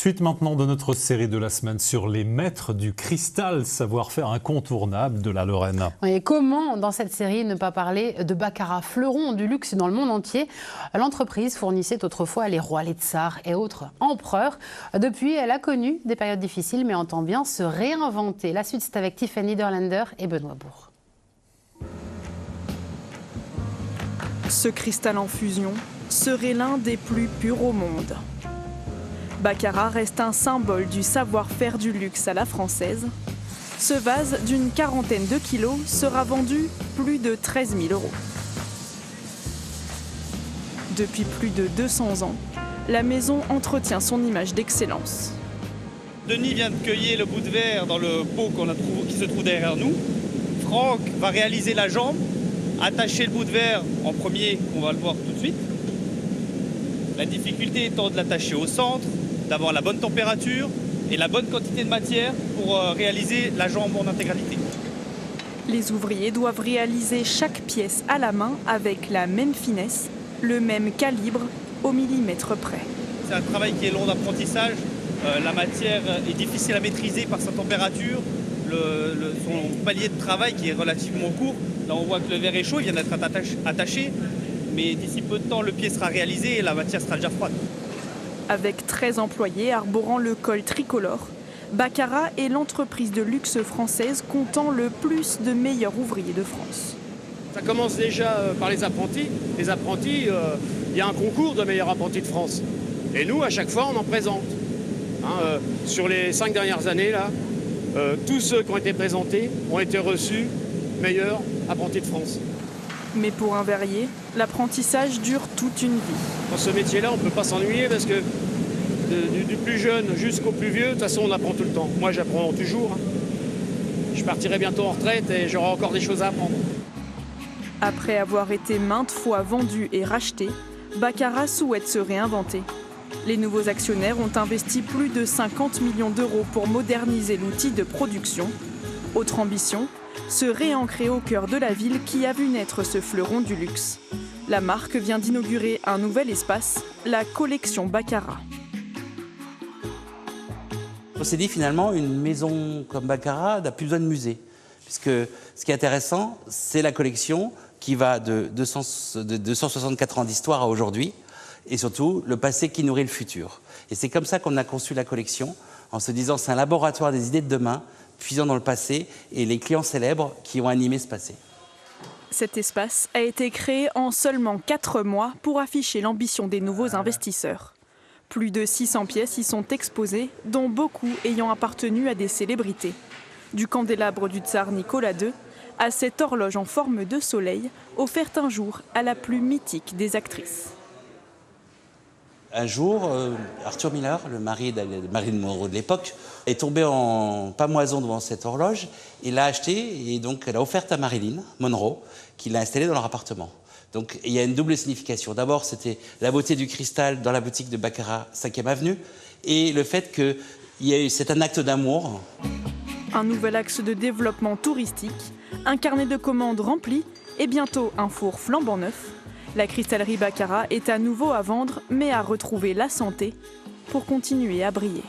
Suite maintenant de notre série de la semaine sur les maîtres du cristal, savoir-faire incontournable de la Lorraine. Et comment, dans cette série, ne pas parler de baccarat, fleuron du luxe dans le monde entier? L'entreprise fournissait autrefois les rois, les tsars et autres empereurs. Depuis, elle a connu des périodes difficiles, mais entend bien se réinventer. La suite, c'est avec Tiffany Niederländer et Benoît Bourg. Ce cristal en fusion serait l'un des plus purs au monde. Baccarat reste un symbole du savoir-faire du luxe à la française. Ce vase d'une quarantaine de kilos sera vendu plus de 13 000 €. Depuis plus de 200 ans, la maison entretient son image d'excellence. Denis vient de cueillir le bout de verre dans le pot qui se trouve derrière nous. Franck va réaliser la jambe, attacher le bout de verre en premier, on va le voir tout de suite. La difficulté étant de l'attacher au centre, d'avoir la bonne température et la bonne quantité de matière pour réaliser la jambe en intégralité. Les ouvriers doivent réaliser chaque pièce à la main avec la même finesse, le même calibre, au millimètre près. C'est un travail qui est long d'apprentissage. La matière est difficile à maîtriser par sa température. Son palier de travail qui est relativement court. Là, on voit que le verre est chaud, il vient d'être attaché. Mais d'ici peu de temps, le pied sera réalisé et la matière sera déjà froide. Avec 13 employés arborant le col tricolore, Baccarat est l'entreprise de luxe française comptant le plus de meilleurs ouvriers de France. Ça commence déjà par les apprentis. Les apprentis, il y a un concours de meilleurs apprentis de France. Et nous, à chaque fois, on en présente. Sur les 5 dernières années, là, tous ceux qui ont été présentés ont été reçus meilleurs apprentis de France. Mais pour un verrier, l'apprentissage dure toute une vie. Dans ce métier-là, on ne peut pas s'ennuyer parce que du plus jeune jusqu'au plus vieux, de toute façon, on apprend tout le temps. Moi, j'apprends toujours. Je partirai bientôt en retraite et j'aurai encore des choses à apprendre. Après avoir été maintes fois vendu et racheté, Baccarat souhaite se réinventer. Les nouveaux actionnaires ont investi plus de 50 millions € pour moderniser l'outil de production. Autre ambition, se réancrer au cœur de la ville qui a vu naître ce fleuron du luxe. La marque vient d'inaugurer un nouvel espace, la collection Baccarat. On s'est dit finalement, une maison comme Baccarat n'a plus besoin de musée. Puisque ce qui est intéressant, c'est la collection qui va de 264 ans d'histoire à aujourd'hui. Et surtout, le passé qui nourrit le futur. Et c'est comme ça qu'on a conçu la collection, en se disant c'est un laboratoire des idées de demain, puisant dans le passé, et les clients célèbres qui ont animé ce passé. Cet espace a été créé en seulement 4 mois pour afficher l'ambition des nouveaux investisseurs. Plus de 600 pièces y sont exposées, dont beaucoup ayant appartenu à des célébrités. Du candélabre du tsar Nicolas II à cette horloge en forme de soleil, offerte un jour à la plus mythique des actrices. Un jour, Arthur Miller, le mari de Marilyn Monroe de l'époque, est tombé en pamoison devant cette horloge. Il l'a achetée et donc elle a offerte à Marilyn Monroe, qui l'a installée dans leur appartement. Donc il y a une double signification. D'abord, c'était la beauté du cristal dans la boutique de Baccarat, 5e avenue, et le fait que c'est un acte d'amour. Un nouvel axe de développement touristique, un carnet de commandes rempli et bientôt un four flambant neuf. La cristallerie Baccarat est à nouveau à vendre, mais à retrouver la santé pour continuer à briller.